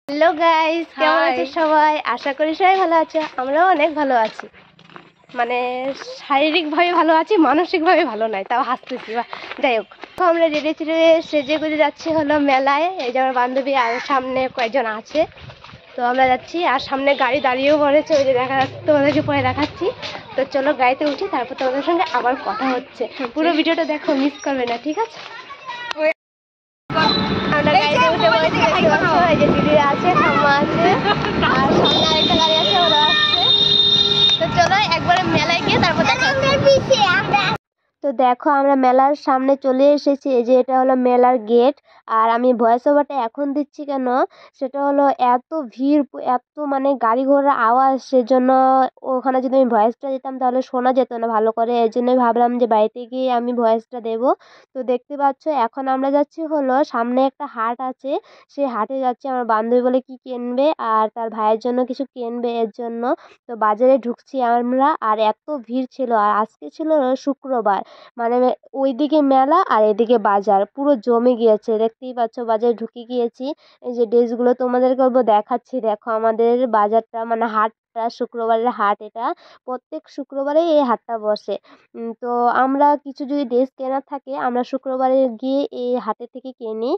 Hello guys, কেমন আছো সবাই? আশা করি সবাই ভালো আছো। আমরাও অনেক ভালো আছি, মানে শারীরিকভাবে ভালো আছি, মানসিকভাবে ভালো নাই, তাও হাসতেছি। যাই হোক, তো আমরা রেডি চেড়ে সেজে গুজে যাচ্ছি হলো মেলায়। এই যে আমার বান্ধবী আর সামনে কয়েকজন আছে, তো আমরা যাচ্ছি। আর সামনে গাড়ি দাঁড়িয়েও পড়েছে, ওই যে দেখা যাচ্ছে, তোমাদেরকে পরে দেখাচ্ছি। তো চলো গাড়িতে উঠি, তারপর তোমাদের সঙ্গে আবার কথা হচ্ছে। পুরো ভিডিওটা দেখো, মিস করবে না, ঠিক আছে? আমরা গাড়িতে উঠে পড়েছি, দেখতে পাচ্ছ। এই যে দিদি আছে, ঠাম্মা আছে, আর সামনে আরেকটা গাড়ি আছে, ওরা আসছে। তো চলো একবারে মেলায় গিয়ে তারপর দেখা হচ্ছে। তো দেখো, আমরা মেলার সামনে চলে এসেছি। এই যে এটা হলো মেলার গেট। আর আমি ভয়েস ওভারটা এখন দিচ্ছি কেন, সেটা হলো এত ভিড়, এত মানে গাড়ি ঘোড়ার আওয়াজ, সেজন্য ওখানে যদি আমি ভয়েসটা দিতাম তাহলে শোনা যেত না ভালো করে। এই জন্যই ভাবলাম যে বাড়িতে গিয়ে আমি ভয়েসটা দেবো। তো দেখতে পাচ্ছ, এখন আমরা যাচ্ছি হলো সামনে একটা হাট আছে, সেই হাটে যাচ্ছি। আমার বান্ধবী বলে কি কিনবে, আর তার ভাইয়ের জন্য কিছু কিনবে, এর জন্য। তো বাজারে ঢুকছি আমরা, আর এত ভিড় ছিল। আর আজকে ছিল শুক্রবার, মানে ওইদিকে মেলা আর এদিকে বাজার পুরো জমে গিয়েছে। দেখতেই পাচ্ছ, বাজারে ঢুকে গিয়েছি। এই যে ড্রেসগুলো তোমাদেরকে দেখাচ্ছি, দেখো আমাদের বাজারটা, মানে হাটটা, শুক্রবারের হাট এটা। প্রত্যেক শুক্রবারেই এই হাটটা বসে। তো আমরা কিছু যদি ড্রেস কেনার থাকে, আমরা শুক্রবারে গিয়ে এই হাটে থেকে কিনি।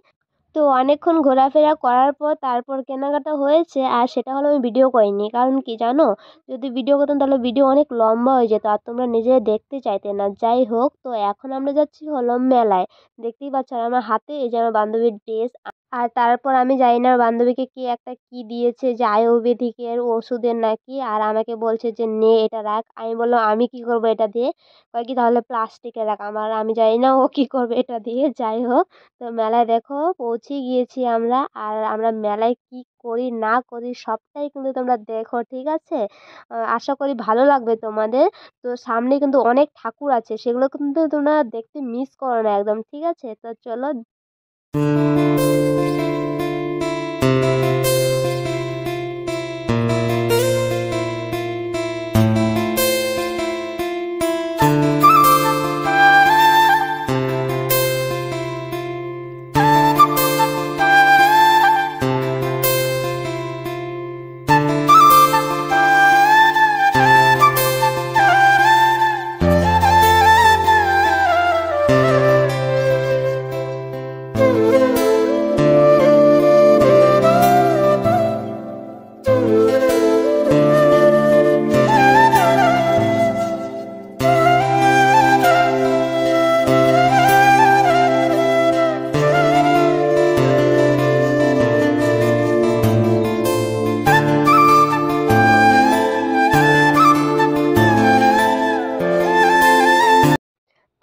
তো অনেকক্ষণ ঘোরাফেরা করার পর তারপর কেনাকাটা হয়েছে। আর সেটা হলো আমি ভিডিও করিনি, কারণ কি জানো, যদি ভিডিও করতাম তাহলে ভিডিও অনেক লম্বা হয়ে যেত, আর তোমরা নিজেরা দেখতে চাইতে না। যাই হোক, তো এখন আমরা যাচ্ছি হলো মেলায়। দেখতেই পাচ্ছ, আর আমার হাতে এই যে আমার বান্ধবীর ড্রেস। আর তারপর আমি জানি না আমার বান্ধবীকে কি একটা কি দিয়েছে, যে আয়ুর্বেদিকের ওষুধের নাকি। আর আমাকে বলছে যে নে এটা রাখ। আমি বললাম আমি কি করবো এটা দিয়ে? কয় কি তাহলে প্লাস্টিকে রাখ। আমি জানি না ও কি করবে এটা দিয়ে। যাই হোক, তো মেলায় দেখো পৌঁছে গিয়েছি আমরা। আর আমরা মেলায় কি করি না করি সবটাই কিন্তু তোমরা দেখো, ঠিক আছে? আশা করি ভালো লাগবে তোমাদের। তো সামনে কিন্তু অনেক ঠাকুর আছে, সেগুলো কিন্তু তোমরা দেখতে মিস করো না একদম, ঠিক আছে? তো চলো।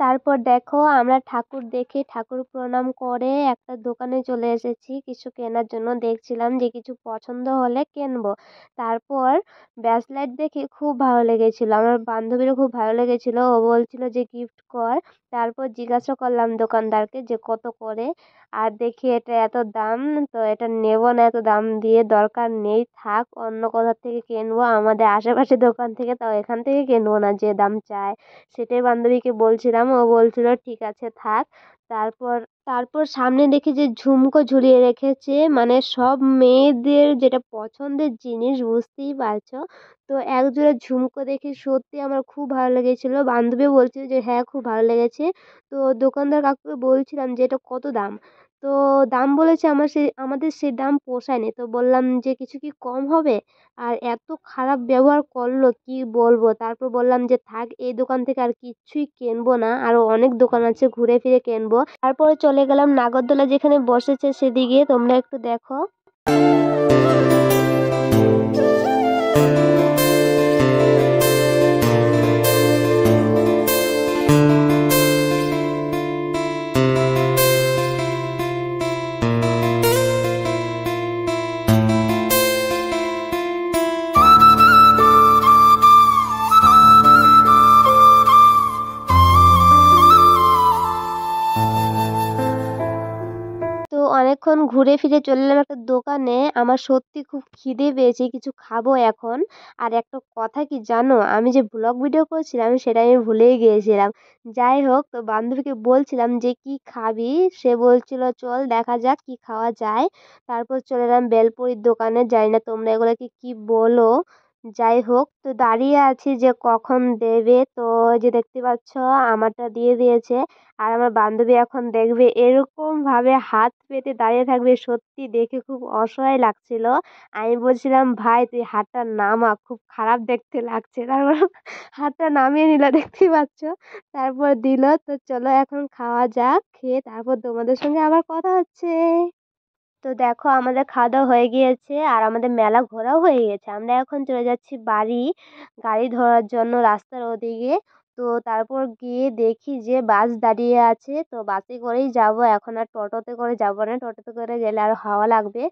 তারপর দেখো, আমরা ঠাকুর দেখে ঠাকুর প্রণাম করে একটা দোকানে চলে এসেছি কিছু কেনার জন্য। দেখছিলাম যে কিছু পছন্দ হলে কিনবো। তারপর ব্যাসলাইট দেখে খুব ভালো লেগেছিল, আমার বান্ধবীরও খুব ভালো লেগেছিল, ও বলছিল যে গিফট কর। তারপর জিজ্ঞাসা করলাম দোকানদারকে যে কত করে। আর দেখি এটা এত দাম, তো এটা নেব না, এত দাম দিয়ে দরকার নেই, থাক, অন্য কোথা থেকে কিনবো, আমাদের আশেপাশে দোকান থেকে, তাও এখান থেকে কিনবো না যে দাম চায়। সেটাই বান্ধবীকে বলছিলাম, ও বলছিল ঠিক আছে থাক। তারপর তারপর সামনে দেখি যে ঝুমকো ঝুলিয়ে রেখেছে, মানে সব মেয়েদের যেটা পছন্দের জিনিস, বুঝতেই পারছো। তো একজোড়া ঝুমকো দেখে সত্যি আমার খুব ভালো লেগেছিল। বান্ধবী বলছিল যে হ্যাঁ খুব ভালো লেগেছে। তো দোকানদার কাকুকে বলছিলাম যে এটা কত দাম। তো দাম বলেছে, আমাদের সেই দাম পোষায়নি। তো বললাম যে কিছু কি কম হবে? আর এত খারাপ ব্যবহার করলো কি বলবো। তারপর বললাম যে থাক, এই দোকান থেকে আর কিচ্ছুই কিনবো না, আরো অনেক দোকান আছে ঘুরে ফিরে কিনবো। তারপরে চলে গেলাম নাগরদোলা যেখানে বসেছে সেদিকে, তোমরা একটু দেখো। তো অনেকক্ষণ ঘুরে ফিরে চলে এলাম একটা দোকানে। আমার সত্যি খুব খিদে পেয়েছে, কিছু খাবো এখন। আর একটা কথা কি জানো, আমি যে ব্লগ ভিডিও করছিলাম সেটা আমি ভুলেই গিয়েছিলাম। যাই হোক, তো বান্ধবীকে বলছিলাম যে কি খাবি, সে বলছিল চল দেখা যাক কি খাওয়া যায়। তারপর চলে এলাম বেলপুরির দোকানে, জানি না তোমরা এগুলোকে কি বলো। যাই হোক, তো দাঁড়িয়ে আছি যে কখন দেবে। তো ওই যে দেখতে পাচ্ছ আমারটা দিয়ে দিয়েছে। আর আমার বান্ধবী এখন দেখবে এরকম ভাবে হাত পেতে দাঁড়িয়ে থাকবে, সত্যি দেখে খুব অসহায় লাগছিল। আমি বলছিলাম ভাই তুই হাতটা নামা, খুব খারাপ দেখতে লাগছে। তারপর হাতটা নামিয়ে নিল, দেখতেই পাচ্ছ। তারপর দিল। তো চলো এখন খাওয়া যাক, খেয়ে তারপর তোমাদের সঙ্গে আবার কথা হচ্ছে। তো দেখো আমাদের খাওয়া দাওয়া হয়ে গিয়েছে আর আমাদের মেলা ঘোরাও হয়ে গেছে। আমরা এখন চলে যাচ্ছি বাড়ি, গাড়ি ধরার জন্য রাস্তার ওদিকে। তো তারপর গিয়ে দেখি যে বাস দাঁড়িয়ে আছে, তো বাসে করেই যাব এখন, আর টোটোতে করে যাব না, টোটোতে করে গেলে আরো হাওয়া লাগবে।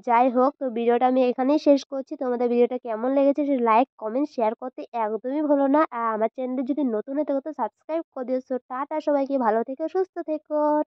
যাই হোক, তো ভিডিওটা আমি এখানেই শেষ করছি। তোমাদের ভিডিওটা কেমন লেগেছে সেটা লাইক কমেন্ট শেয়ার করতে একদমই ভুলো না। আর আমার চ্যানেলে যদি নতুন হয়ে থাকো তো সাবস্ক্রাইব করে দিও। টাটা সবাইকে, ভালো থেকো সুস্থ থেকো।